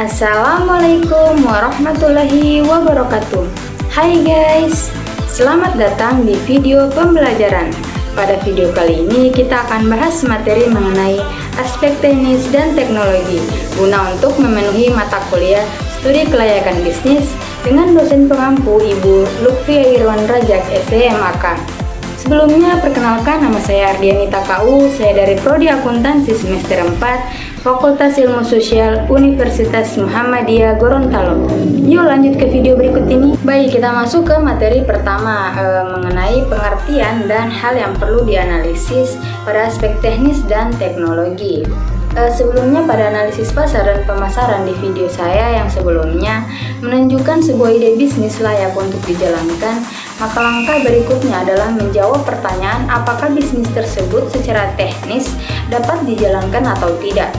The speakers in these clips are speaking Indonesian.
Assalamualaikum warahmatullahi wabarakatuh. Hai guys, selamat datang di video pembelajaran. Pada video kali ini kita akan bahas materi mengenai aspek teknis dan teknologi guna untuk memenuhi mata kuliah studi kelayakan bisnis dengan dosen pengampu Ibu Lutfia Irwan Rajak SMAK. Sebelumnya, perkenalkan, nama saya Ardianita KU, saya dari Prodi Akuntansi semester 4, Fakultas Ilmu Sosial Universitas Muhammadiyah Gorontalo. Yuk lanjut ke video berikut ini. Baik, kita masuk ke materi pertama mengenai pengertian dan hal yang perlu dianalisis pada aspek teknis dan teknologi. Sebelumnya, pada analisis pasar dan pemasaran di video saya yang sebelumnya menunjukkan sebuah ide bisnis layak untuk dijalankan, maka langkah berikutnya adalah menjawab pertanyaan apakah bisnis tersebut secara teknis dapat dijalankan atau tidak.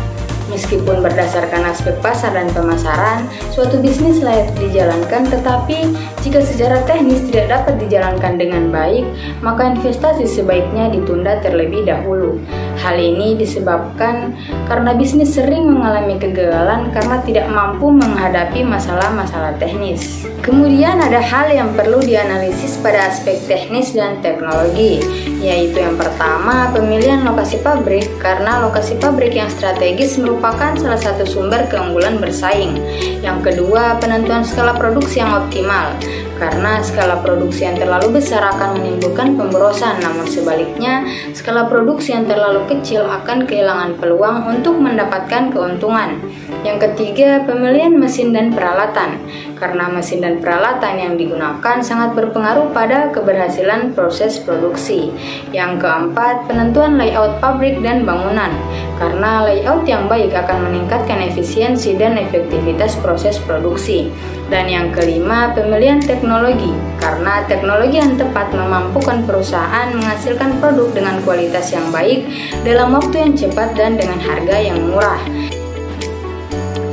Meskipun berdasarkan aspek pasar dan pemasaran, suatu bisnis layak dijalankan, tetapi jika secara teknis tidak dapat dijalankan dengan baik, maka investasi sebaiknya ditunda terlebih dahulu. Hal ini disebabkan karena bisnis sering mengalami kegagalan karena tidak mampu menghadapi masalah-masalah teknis. Kemudian ada hal yang perlu dianalisis pada aspek teknis dan teknologi, yaitu yang pertama, pemilihan lokasi pabrik, karena lokasi pabrik yang strategis merupakan salah satu sumber keunggulan bersaing. Yang kedua, penentuan skala produksi yang optimal, karena skala produksi yang terlalu besar akan menimbulkan pemborosan, namun sebaliknya, skala produksi yang terlalu kecil akan kehilangan peluang untuk mendapatkan keuntungan. Yang ketiga, pemilihan mesin dan peralatan, karena mesin dan peralatan yang digunakan sangat berpengaruh pada keberhasilan proses produksi. Yang keempat, penentuan layout pabrik dan bangunan, karena layout yang baik akan meningkatkan efisiensi dan efektivitas proses produksi. Dan yang kelima, pemilihan teknologi, karena teknologi yang tepat memampukan perusahaan menghasilkan produk dengan kualitas yang baik dalam waktu yang cepat dan dengan harga yang murah.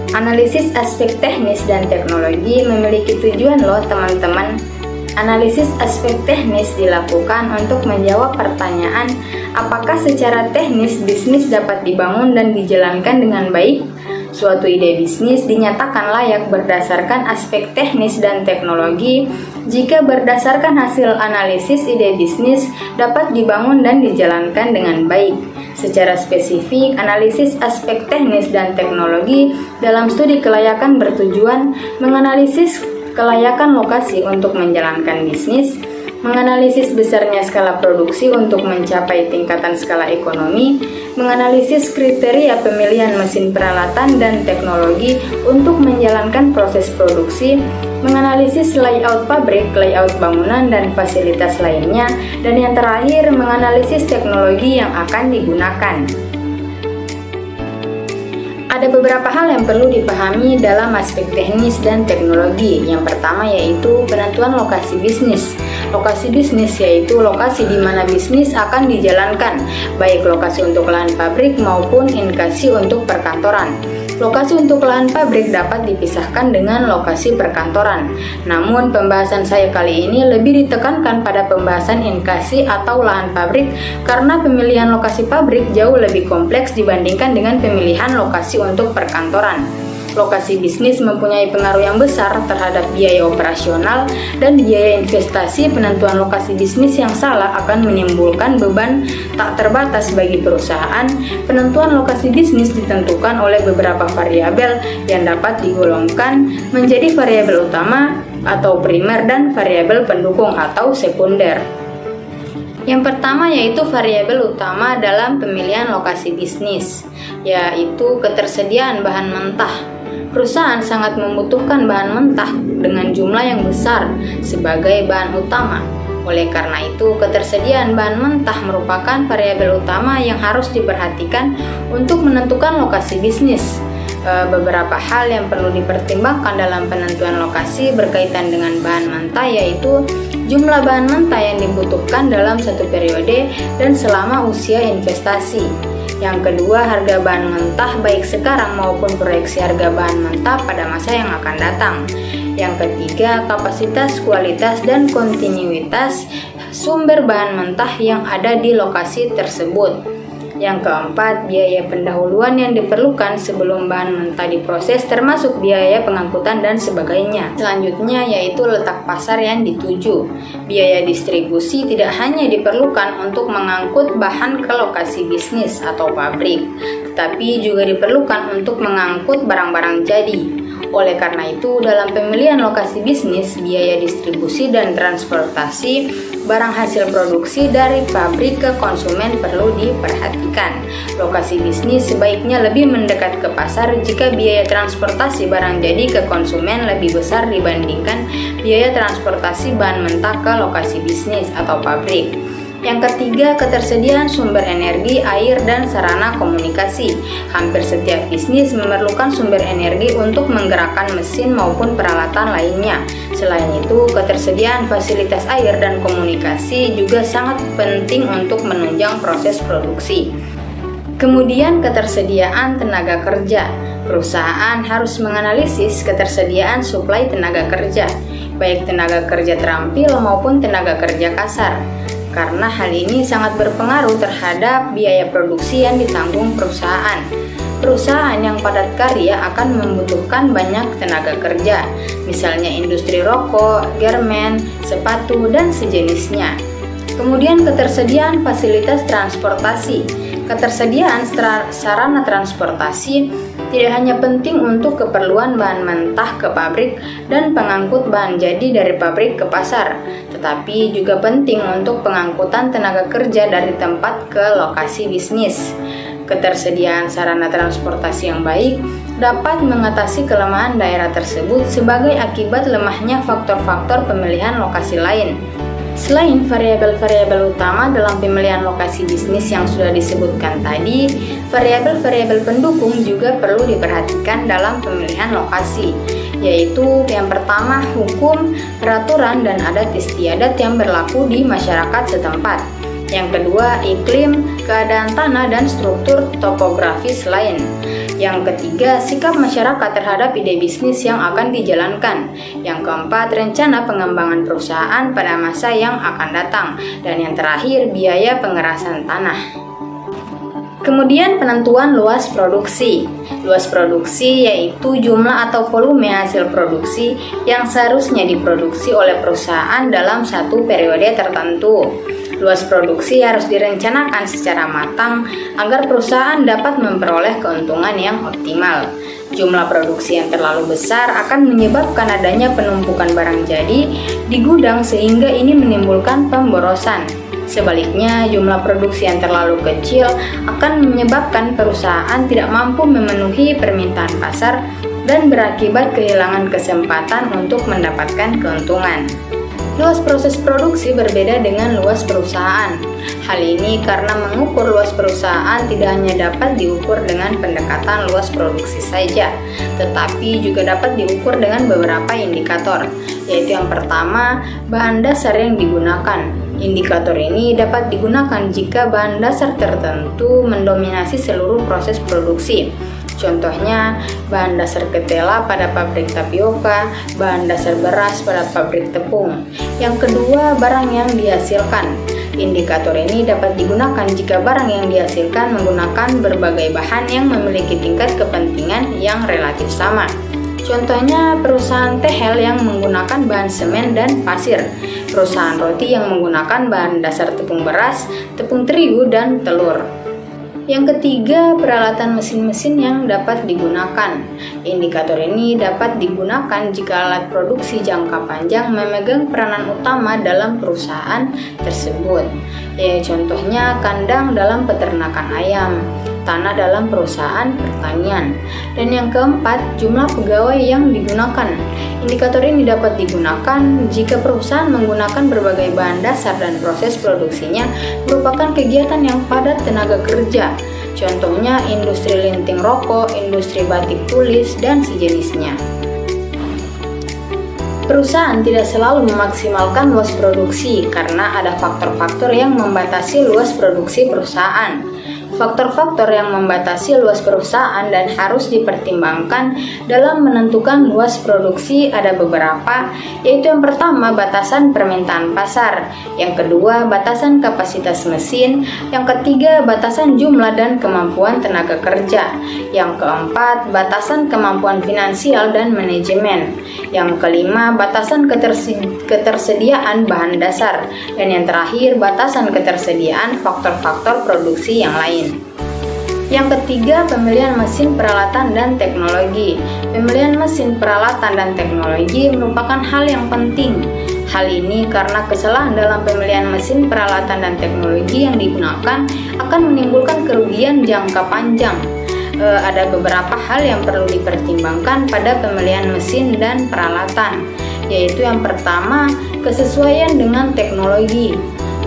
Analisis aspek teknis dan teknologi memiliki tujuan loh teman-teman. Analisis aspek teknis dilakukan untuk menjawab pertanyaan apakah secara teknis bisnis dapat dibangun dan dijalankan dengan baik. Suatu ide bisnis dinyatakan layak berdasarkan aspek teknis dan teknologi jika berdasarkan hasil analisis ide bisnis dapat dibangun dan dijalankan dengan baik. Secara spesifik, analisis aspek teknis dan teknologi dalam studi kelayakan bertujuan menganalisis kelayakan lokasi untuk menjalankan bisnis, menganalisis besarnya skala produksi untuk mencapai tingkatan skala ekonomi, menganalisis kriteria pemilihan mesin peralatan dan teknologi untuk menjalankan proses produksi, menganalisis layout pabrik, layout bangunan, dan fasilitas lainnya, dan yang terakhir, menganalisis teknologi yang akan digunakan. Ada beberapa hal yang perlu dipahami dalam aspek teknis dan teknologi. Yang pertama yaitu penentuan lokasi bisnis. Lokasi bisnis yaitu lokasi di mana bisnis akan dijalankan, baik lokasi untuk lahan pabrik maupun lokasi untuk perkantoran. Lokasi untuk lahan pabrik dapat dipisahkan dengan lokasi perkantoran. Namun pembahasan saya kali ini lebih ditekankan pada pembahasan lokasi atau lahan pabrik karena pemilihan lokasi pabrik jauh lebih kompleks dibandingkan dengan pemilihan lokasi untuk perkantoran. Lokasi bisnis mempunyai pengaruh yang besar terhadap biaya operasional dan biaya investasi. Penentuan lokasi bisnis yang salah akan menimbulkan beban tak terbatas bagi perusahaan. Penentuan lokasi bisnis ditentukan oleh beberapa variabel yang dapat digolongkan menjadi variabel utama atau primer dan variabel pendukung atau sekunder. Yang pertama yaitu variabel utama dalam pemilihan lokasi bisnis, yaitu ketersediaan bahan mentah. Perusahaan sangat membutuhkan bahan mentah dengan jumlah yang besar sebagai bahan utama. Oleh karena itu, ketersediaan bahan mentah merupakan variabel utama yang harus diperhatikan untuk menentukan lokasi bisnis. Beberapa hal yang perlu dipertimbangkan dalam penentuan lokasi berkaitan dengan bahan mentah yaitu jumlah bahan mentah yang dibutuhkan dalam satu periode dan selama usia investasi. Yang kedua, harga bahan mentah baik sekarang maupun proyeksi harga bahan mentah pada masa yang akan datang. Yang ketiga, kapasitas, kualitas, dan kontinuitas sumber bahan mentah yang ada di lokasi tersebut. Yang keempat, biaya pendahuluan yang diperlukan sebelum bahan mentah diproses termasuk biaya pengangkutan dan sebagainya. Selanjutnya yaitu letak pasar yang dituju. Biaya distribusi tidak hanya diperlukan untuk mengangkut bahan ke lokasi bisnis atau pabrik, tetapi juga diperlukan untuk mengangkut barang-barang jadi. Oleh karena itu, dalam pemilihan lokasi bisnis, biaya distribusi dan transportasi barang hasil produksi dari pabrik ke konsumen perlu diperhatikan. Lokasi bisnis sebaiknya lebih mendekat ke pasar jika biaya transportasi barang jadi ke konsumen lebih besar dibandingkan biaya transportasi bahan mentah ke lokasi bisnis atau pabrik. Yang ketiga, ketersediaan sumber energi, air, dan sarana komunikasi. Hampir setiap bisnis memerlukan sumber energi untuk menggerakkan mesin maupun peralatan lainnya. Selain itu, ketersediaan fasilitas air dan komunikasi juga sangat penting untuk menunjang proses produksi. Kemudian, ketersediaan tenaga kerja. Perusahaan harus menganalisis ketersediaan suplai tenaga kerja, baik tenaga kerja terampil maupun tenaga kerja kasar, karena hal ini sangat berpengaruh terhadap biaya produksi yang ditanggung perusahaan. Perusahaan yang padat karya akan membutuhkan banyak tenaga kerja, misalnya industri rokok, garmen, sepatu, dan sejenisnya. Kemudian ketersediaan fasilitas transportasi. Ketersediaan sarana transportasi tidak hanya penting untuk keperluan bahan mentah ke pabrik dan pengangkut bahan jadi dari pabrik ke pasar, tetapi juga penting untuk pengangkutan tenaga kerja dari tempat ke lokasi bisnis. Ketersediaan sarana transportasi yang baik dapat mengatasi kelemahan daerah tersebut sebagai akibat lemahnya faktor-faktor pemilihan lokasi lain. Selain variabel-variabel utama dalam pemilihan lokasi bisnis yang sudah disebutkan tadi, variabel-variabel pendukung juga perlu diperhatikan dalam pemilihan lokasi, yaitu yang pertama hukum, peraturan, dan adat istiadat yang berlaku di masyarakat setempat. Yang kedua, iklim, keadaan tanah, dan struktur topografis lain. Yang ketiga, sikap masyarakat terhadap ide bisnis yang akan dijalankan. Yang keempat, rencana pengembangan perusahaan pada masa yang akan datang. Dan yang terakhir, biaya pengerasan tanah. Kemudian penentuan luas produksi. Luas produksi yaitu jumlah atau volume hasil produksi yang seharusnya diproduksi oleh perusahaan dalam satu periode tertentu. Luas produksi harus direncanakan secara matang agar perusahaan dapat memperoleh keuntungan yang optimal. Jumlah produksi yang terlalu besar akan menyebabkan adanya penumpukan barang jadi di gudang sehingga ini menimbulkan pemborosan. Sebaliknya, jumlah produksi yang terlalu kecil akan menyebabkan perusahaan tidak mampu memenuhi permintaan pasar dan berakibat kehilangan kesempatan untuk mendapatkan keuntungan. Luas proses produksi berbeda dengan luas perusahaan. Hal ini karena mengukur luas perusahaan tidak hanya dapat diukur dengan pendekatan luas produksi saja, tetapi juga dapat diukur dengan beberapa indikator, yaitu yang pertama, bahan dasar yang digunakan. Indikator ini dapat digunakan jika bahan dasar tertentu mendominasi seluruh proses produksi. Contohnya, bahan dasar ketela pada pabrik tapioka, bahan dasar beras pada pabrik tepung. Yang kedua, barang yang dihasilkan. Indikator ini dapat digunakan jika barang yang dihasilkan menggunakan berbagai bahan yang memiliki tingkat kepentingan yang relatif sama. Contohnya, perusahaan tehel yang menggunakan bahan semen dan pasir, perusahaan roti yang menggunakan bahan dasar tepung beras, tepung terigu, dan telur. Yang ketiga, peralatan mesin-mesin yang dapat digunakan. Indikator ini dapat digunakan jika alat produksi jangka panjang memegang peranan utama dalam perusahaan tersebut. Contohnya kandang dalam peternakan ayam, tanah dalam perusahaan pertanian. Dan yang keempat, jumlah pegawai yang digunakan. Indikator ini dapat digunakan jika perusahaan menggunakan berbagai bahan dasar dan proses produksinya merupakan kegiatan yang padat tenaga kerja. Contohnya industri linting rokok, industri batik tulis, dan sejenisnya. Perusahaan tidak selalu memaksimalkan luas produksi karena ada faktor-faktor yang membatasi luas produksi perusahaan. Faktor-faktor yang membatasi luas perusahaan dan harus dipertimbangkan dalam menentukan luas produksi ada beberapa, yaitu yang pertama batasan permintaan pasar, yang kedua batasan kapasitas mesin, yang ketiga batasan jumlah dan kemampuan tenaga kerja, yang keempat batasan kemampuan finansial dan manajemen, yang kelima batasan ketersediaan bahan dasar, dan yang terakhir batasan ketersediaan faktor-faktor produksi yang lain. Yang ketiga, pemilihan mesin peralatan dan teknologi. Pemilihan mesin peralatan dan teknologi merupakan hal yang penting. Hal ini karena kesalahan dalam pemilihan mesin peralatan dan teknologi yang digunakan akan menimbulkan kerugian jangka panjang. Ada beberapa hal yang perlu dipertimbangkan pada pemilihan mesin dan peralatan, yaitu yang pertama, kesesuaian dengan teknologi.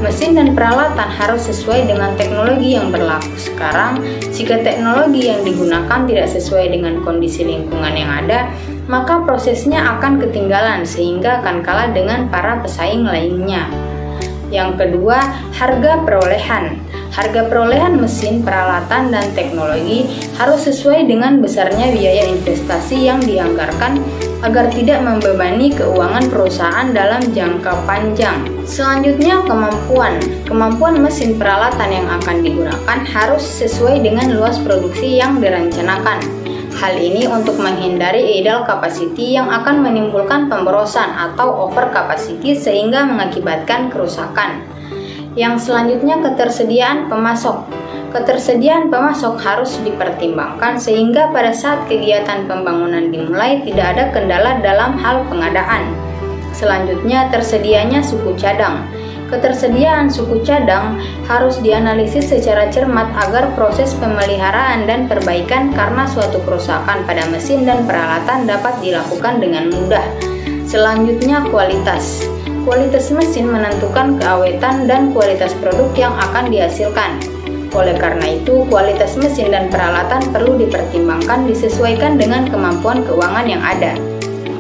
Mesin dan peralatan harus sesuai dengan teknologi yang berlaku sekarang. Jika teknologi yang digunakan tidak sesuai dengan kondisi lingkungan yang ada, maka prosesnya akan ketinggalan sehingga akan kalah dengan para pesaing lainnya. Yang kedua, harga perolehan. Harga perolehan mesin, peralatan, dan teknologi harus sesuai dengan besarnya biaya investasi yang dianggarkan agar tidak membebani keuangan perusahaan dalam jangka panjang. Selanjutnya, kemampuan mesin peralatan yang akan digunakan harus sesuai dengan luas produksi yang direncanakan. Hal ini untuk menghindari idle capacity yang akan menimbulkan pemborosan atau over capacity sehingga mengakibatkan kerusakan. Yang selanjutnya, ketersediaan pemasok. Ketersediaan pemasok harus dipertimbangkan sehingga pada saat kegiatan pembangunan dimulai tidak ada kendala dalam hal pengadaan. Selanjutnya, tersedianya suku cadang. Ketersediaan suku cadang harus dianalisis secara cermat agar proses pemeliharaan dan perbaikan karena suatu kerusakan pada mesin dan peralatan dapat dilakukan dengan mudah. Selanjutnya, kualitas. Kualitas mesin menentukan keawetan dan kualitas produk yang akan dihasilkan. Oleh karena itu, kualitas mesin dan peralatan perlu dipertimbangkan disesuaikan dengan kemampuan keuangan yang ada.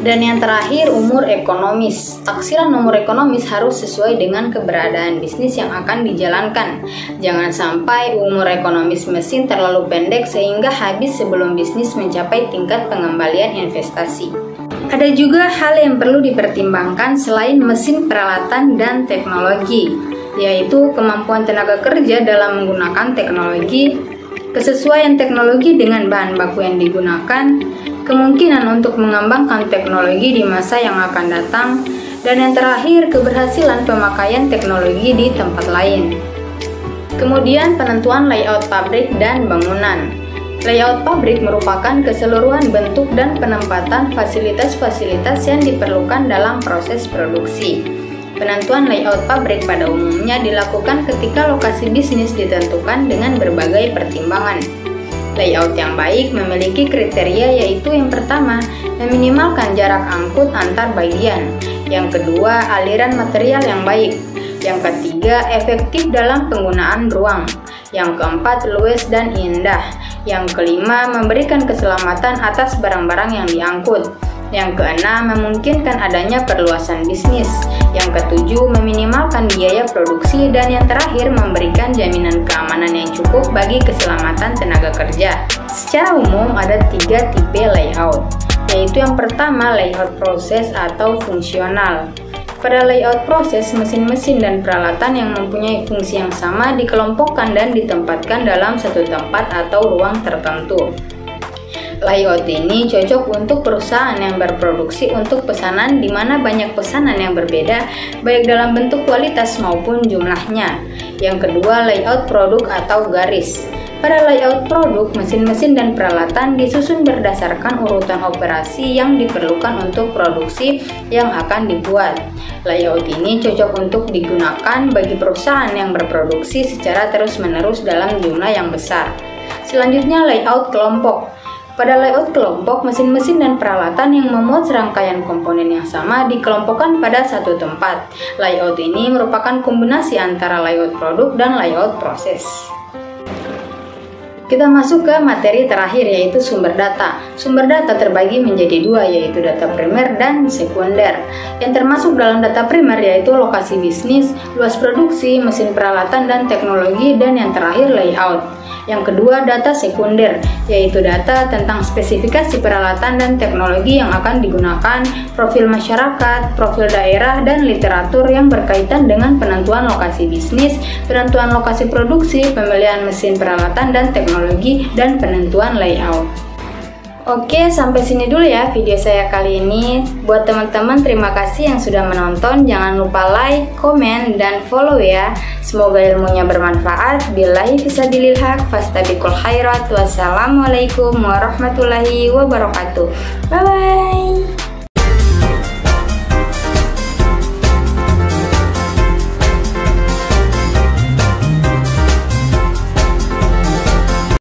Dan yang terakhir, umur ekonomis. Taksiran umur ekonomis harus sesuai dengan keberadaan bisnis yang akan dijalankan. Jangan sampai umur ekonomis mesin terlalu pendek sehingga habis sebelum bisnis mencapai tingkat pengembalian investasi. Ada juga hal yang perlu dipertimbangkan selain mesin, peralatan, dan teknologi, yaitu kemampuan tenaga kerja dalam menggunakan teknologi, kesesuaian teknologi dengan bahan baku yang digunakan, kemungkinan untuk mengembangkan teknologi di masa yang akan datang, dan yang terakhir, keberhasilan pemakaian teknologi di tempat lain. Kemudian, penentuan layout pabrik dan bangunan. Layout pabrik merupakan keseluruhan bentuk dan penempatan fasilitas-fasilitas yang diperlukan dalam proses produksi. Penentuan layout pabrik pada umumnya dilakukan ketika lokasi bisnis ditentukan dengan berbagai pertimbangan. Layout yang baik memiliki kriteria yaitu yang pertama, meminimalkan jarak angkut antar bagian. Yang kedua, aliran material yang baik. Yang ketiga, efektif dalam penggunaan ruang. Yang keempat, luwes dan indah. Yang kelima, memberikan keselamatan atas barang-barang yang diangkut. Yang keenam, memungkinkan adanya perluasan bisnis. Yang ketujuh, meminimalkan biaya produksi. Dan yang terakhir, memberikan jaminan keamanan yang cukup bagi keselamatan tenaga kerja. Secara umum, ada 3 tipe layout, yaitu yang pertama, layout proses atau fungsional. Pada layout proses, mesin-mesin dan peralatan yang mempunyai fungsi yang sama dikelompokkan dan ditempatkan dalam satu tempat atau ruang tertentu. Layout ini cocok untuk perusahaan yang berproduksi untuk pesanan di mana banyak pesanan yang berbeda, baik dalam bentuk kualitas maupun jumlahnya. Yang kedua, layout produk atau garis. Pada layout produk, mesin-mesin dan peralatan disusun berdasarkan urutan operasi yang diperlukan untuk produksi yang akan dibuat. Layout ini cocok untuk digunakan bagi perusahaan yang berproduksi secara terus-menerus dalam jumlah yang besar. Selanjutnya, layout kelompok. Pada layout kelompok, mesin-mesin dan peralatan yang memuat serangkaian komponen yang sama dikelompokkan pada satu tempat. Layout ini merupakan kombinasi antara layout produk dan layout proses. Kita masuk ke materi terakhir, yaitu sumber data. Sumber data terbagi menjadi 2, yaitu data primer dan sekunder. Yang termasuk dalam data primer yaitu lokasi bisnis, luas produksi, mesin peralatan dan teknologi, dan yang terakhir layout. Yang kedua, data sekunder, yaitu data tentang spesifikasi peralatan dan teknologi yang akan digunakan, profil masyarakat, profil daerah, dan literatur yang berkaitan dengan penentuan lokasi bisnis, penentuan lokasi produksi, pemilihan mesin peralatan dan teknologi, dan penentuan layout. Oke, sampai sini dulu ya video saya kali ini. Buat teman-teman, terima kasih yang sudah menonton. Jangan lupa like, komen, dan follow ya. Semoga ilmunya bermanfaat. Billahi fisabilil haq, fastabiqul khairat. Wassalamualaikum warahmatullahi wabarakatuh. Bye-bye.